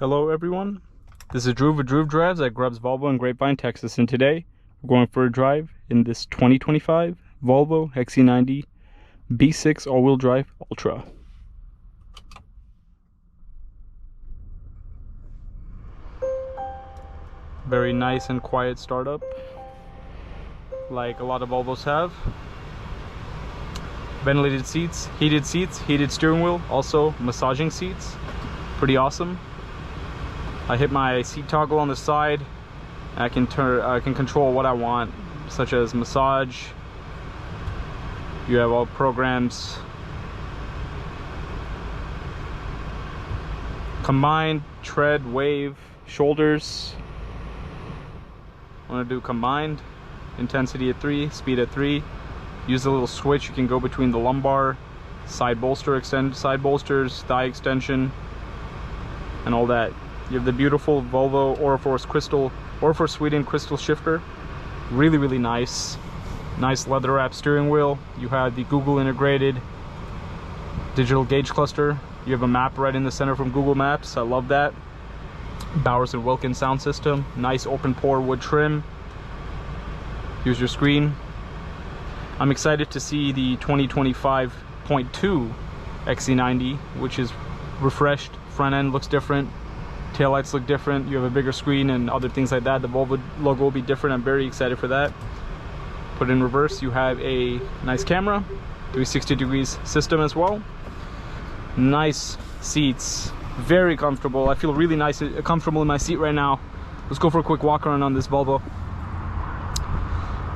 Hello everyone, this is Drew with Drew Drives at Grubbs Volvo in Grapevine, Texas, and today we're going for a drive in this 2025 Volvo XC90 B6 all-wheel drive Ultra. Very nice and quiet startup, like a lot of Volvos have. Ventilated seats, heated steering wheel, also massaging seats. Pretty awesome. I hit my seat toggle on the side. I can control what I want, such as massage. You have all programs. Combined, tread, wave, shoulders. I want to do combined. Intensity at 3, speed at 3. Use the little switch. You can go between the lumbar, side bolster, side bolsters, thigh extension, and all that. You have the beautiful Volvo Oriforce Sweden crystal shifter. Really nice. Nice leather wrapped steering wheel. You have the Google integrated digital gauge cluster. You have a map right in the center from Google Maps. I love that. Bowers & Wilkins sound system. Nice open pore wood trim. Here's your screen. I'm excited to see the 2025.2 XC90, which is refreshed. Front end looks different. Taillights look different. You have a bigger screen and other things like that. The Volvo logo will be different. I'm very excited for that. Put in reverse, you have a nice camera, 360 degrees system as well. Nice seats, very comfortable. I feel really nice, comfortable in my seat right now. Let's go for a quick walk around on this Volvo.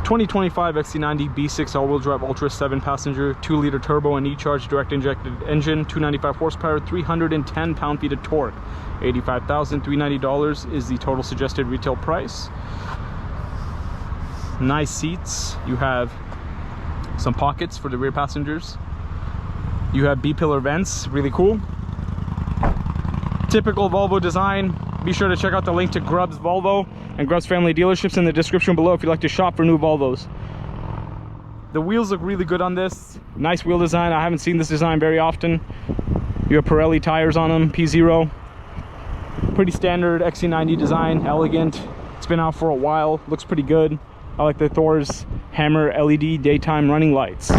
2025 XC90 B6 all-wheel drive Ultra 7-passenger, 2-liter turbo and E-charge direct injected engine, 295 horsepower, 310 pound-feet of torque. $85,390 is the total suggested retail price. Nice seats. You have some pockets for the rear passengers. You have B-pillar vents, really cool. Typical Volvo design. Be sure to check out the link to Grubbs Volvo and Grubbs Family Dealerships in the description below if you'd like to shop for new Volvos. The wheels look really good on this. Nice wheel design. I haven't seen this design very often. You have Pirelli tires on them, P0. Pretty standard XC90 design, elegant. It's been out for a while, looks pretty good. I like the Thor's Hammer LED daytime running lights.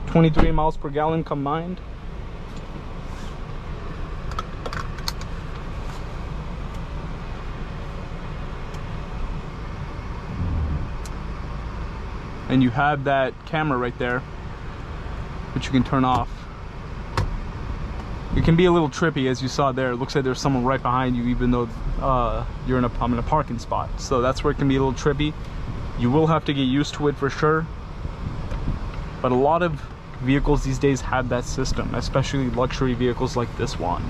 23 miles per gallon combined. And you have that camera right there, which you can turn off. It can be a little trippy, as you saw there. It looks like there's someone right behind you, even though I'm in a parking spot. So that's where it can be a little trippy. You will have to get used to it for sure. But a lot of vehicles these days have that system, especially luxury vehicles like this one.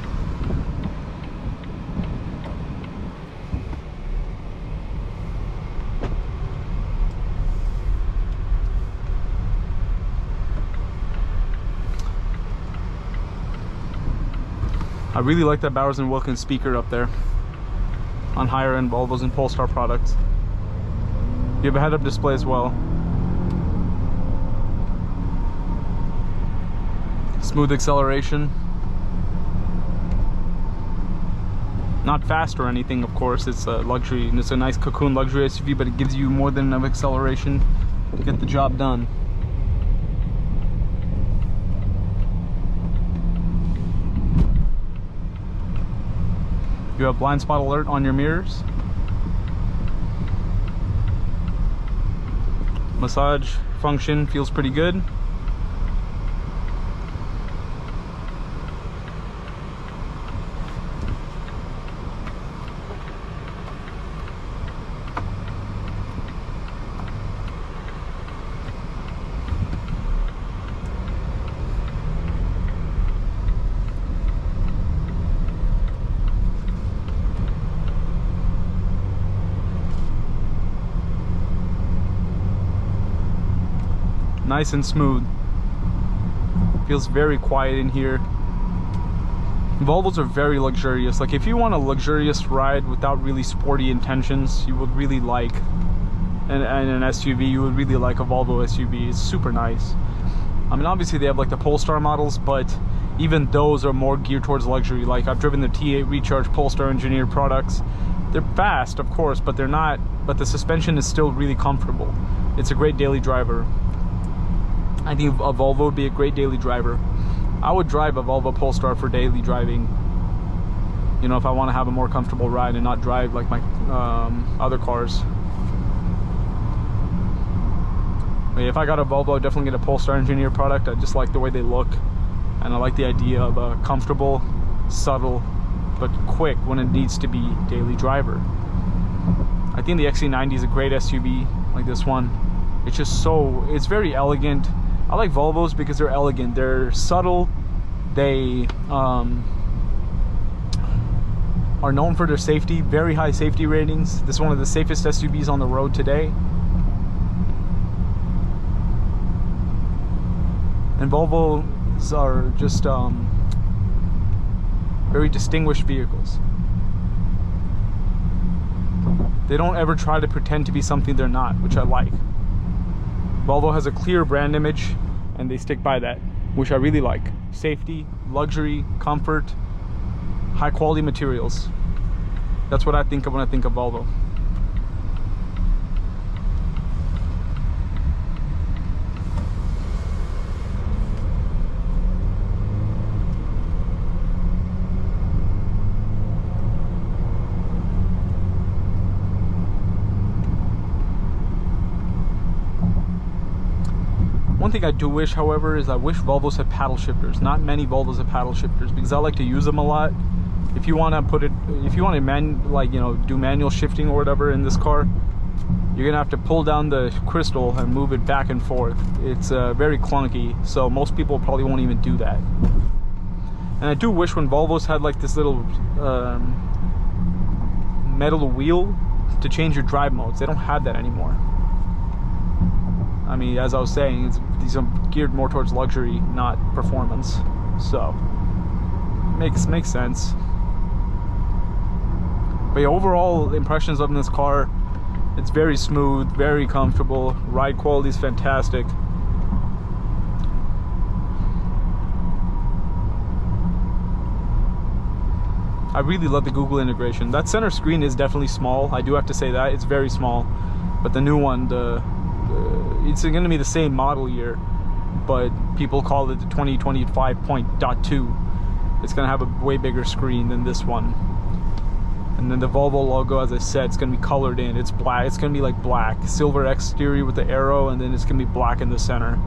I really like that Bowers & Wilkins speaker up there on higher end Volvos and Polestar products. You have a head-up display as well. Smooth acceleration. Not fast or anything, of course. It's a luxury, and it's a nice cocoon luxury SUV, but it gives you more than enough acceleration to get the job done. You have blind spot alert on your mirrors. Massage function feels pretty good. Nice and smooth. Feels very quiet in here. Volvos are very luxurious. Like, if you want a luxurious ride without really sporty intentions, you would really like an SUV. You would really like a Volvo SUV. It's super nice. I mean, obviously they have like the Polestar models, but even those are more geared towards luxury. Like I've driven the T8 Recharge Polestar engineered products. They're fast, of course, but they're not, but the suspension is still really comfortable. It's a great daily driver. I think a Volvo would be a great daily driver. I would drive a Volvo Polestar for daily driving. You know, if I want to have a more comfortable ride and not drive like my other cars. But if I got a Volvo, I'd definitely get a Polestar engineered product. I just like the way they look. And I like the idea of a comfortable, subtle, but quick when it needs to be daily driver. I think the XC90 is a great SUV like this one. It's just so, it's very elegant. I like Volvos because they're elegant. They're subtle. They are known for their safety, very high safety ratings. This is one of the safest SUVs on the road today. And Volvos are just very distinguished vehicles. They don't ever try to pretend to be something they're not, which I like. Volvo has a clear brand image and they stick by that, which I really like. Safety, luxury, comfort, high quality materials. That's what I think of when I think of Volvo. One thing I do wish, however, is I wish Volvos had paddle shifters. Not many Volvos have paddle shifters because I like to use them a lot. If you want to put it, if you want to do manual shifting or whatever in this car, you're gonna have to pull down the crystal and move it back and forth. It's very clunky, so most people probably won't even do that. And I do wish when Volvos had like this little metal wheel to change your drive modes. They don't have that anymore. I mean, as I was saying, these are geared more towards luxury, not performance. So, makes sense. But yeah, overall impressions of this car, it's very smooth, very comfortable. Ride quality is fantastic. I really love the Google integration. That center screen is definitely small. I do have to say that it's very small. But the new one, it's going to be the same model year, but people call it the 2025.2. It's going to have a way bigger screen than this one. And then the Volvo logo, as I said, it's going to be colored in. It's black. It's going to be like black, silver exterior with the arrow, and then it's going to be black in the center.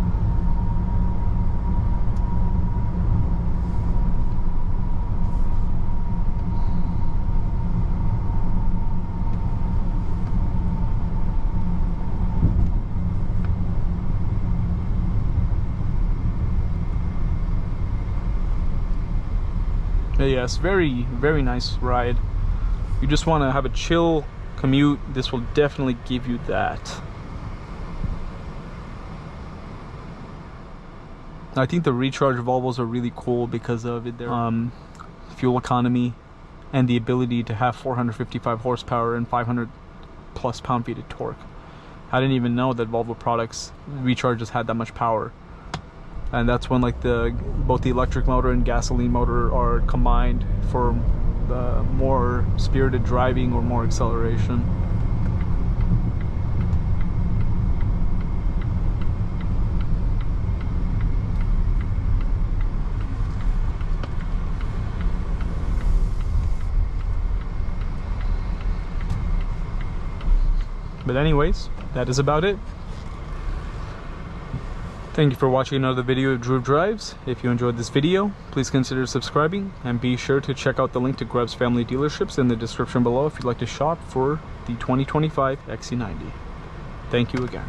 Yes, very, very nice ride. You just want to have a chill commute, this will definitely give you that. I think the Recharge Volvos are really cool because of their fuel economy and the ability to have 455 horsepower and 500 plus pound-feet of torque. I didn't even know that Volvo products Recharges had that much power. And that's when like both the electric motor and gasoline motor are combined for more spirited driving or more acceleration. But anyways, that is about it. Thank you for watching another video of Drew Drives. If you enjoyed this video, please consider subscribing and be sure to check out the link to Grubbs Family Dealerships in the description below if you'd like to shop for the 2025 XC90. Thank you again.